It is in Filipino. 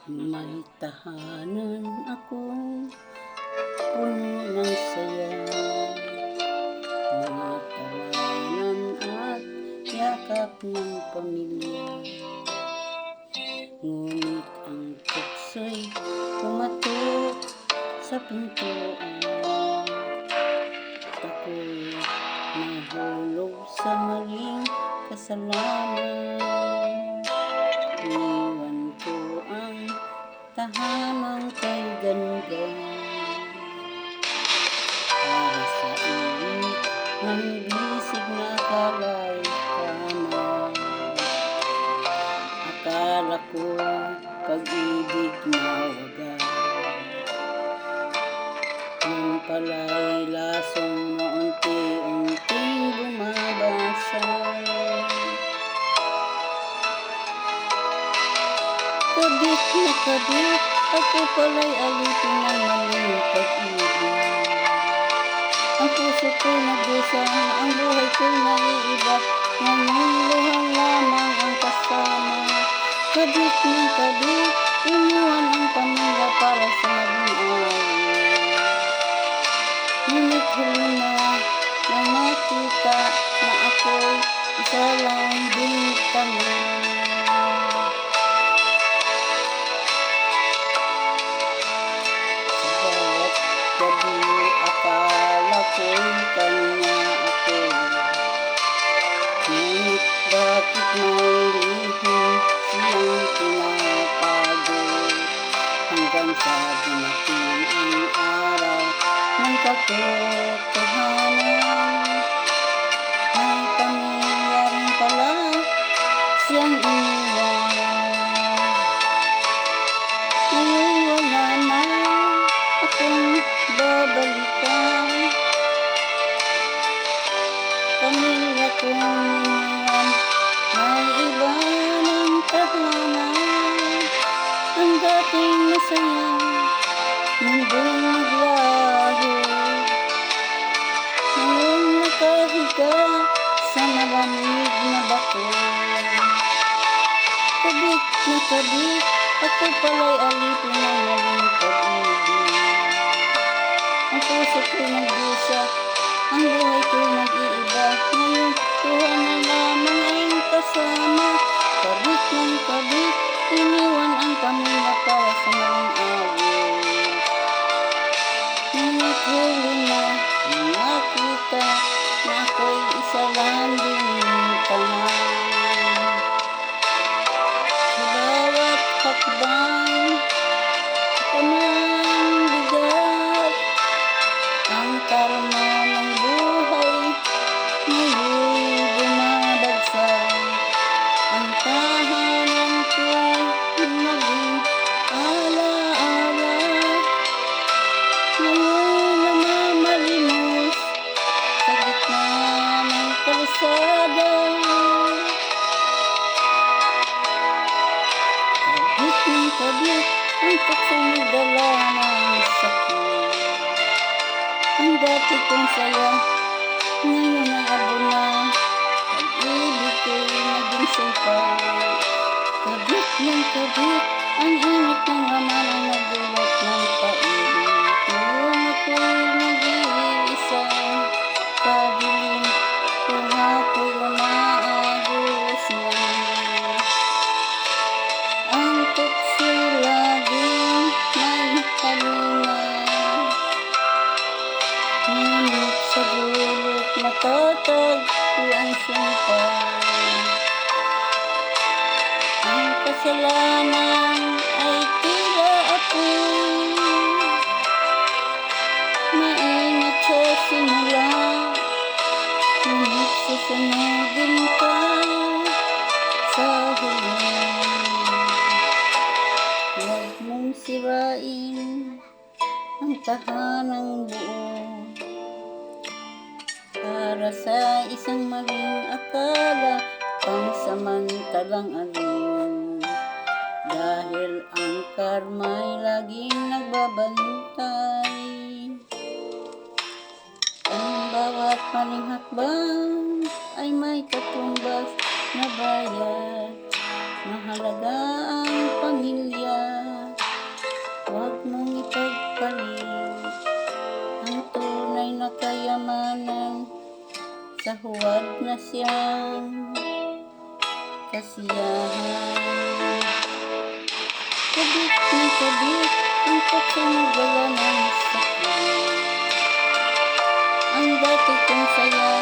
May tahanan akong puno ng saya, mga tawanan at yakap ng pamilya. Ngunit ang tukso'y pumatok sa pintuan, at ako'y nahulog sa maling kasalanan. Iniwan ko ang tahanang kay ganda para sa init ng bisig na kalay-kanan. Akala ko pag-ibig na wagas, nung pala'y lasong na unti-unting bumabasag. Kabit na kabit, ako pala'y alipin ng maling pag-ibig. Ang puso ko'y nagdusa, ang buhay ko'y naiiba, ngayong luhang lamang ang kasama. Kabit ng kabit, iniwan ang pamilya para sa maling awit. Ngunit huli na nakita na ako'y isa lang bintana. Gabi akala ko'y kanya ako, ngunit bakit may lihim siyang tinatago, hanggang sa dumating ang araw ng katotohanan. May pamilya rin pala siyang iniwan. Ngayon wala na akong babalikan, pamilya kong iniwan, may iba ng tahanan. Ang dating masaya, mundong naglaho, ngayon nakahiga sa malamig na bako. Kabit na kabit, ako pala'y alipin ng maling pag-ibig. Ang puso ko'y nagdusa, ang buhay ko'y nag-iiba, ngayon tuwa na lamang ang kasama. Kabit ng kabit, iniwan ang pamilya para sa maling awit. Ngunit huli na nakita na ako'y isa lang bintana. Sa bawat hakbang, panang bigat, ang karma ng buhay ngayon bumabagsak. Ang tahanan ko'y naging ala-ala, ngayon namamalimos sa gitna ng kalsada. Kabit ng kabit, ang tukso'y nagdala ng sakit. Ang dati kong saya, ngayon ang abo na, pag-ibig ko'y naging sumpa. Kabit ng kabit, ang init ng laman ang nagdulot ng pag-ibig. Ngayon ako'y nag-iisang kadilim, kung ako'y umaagos na. Ang tukso'y laging may halina, ngunit sa dulot matatagpo ang sumpa. Ang kasalanan ay tila apoy, mainit sa simula, ngunit susunugin ka sa huli. Huwag mong sirain ang tahanang buo para sa isang maling akala, pansamantalang aliw. Dahil ang karma'y laging nagbabantay, ang bawat maling hakbang ay may katumbas na bayad. Mahalaga ang pamilya. sa huwad na siyang kasiyahan. Kabit ni kabit ang pagsinugala ng sakit. Ang dati kong saya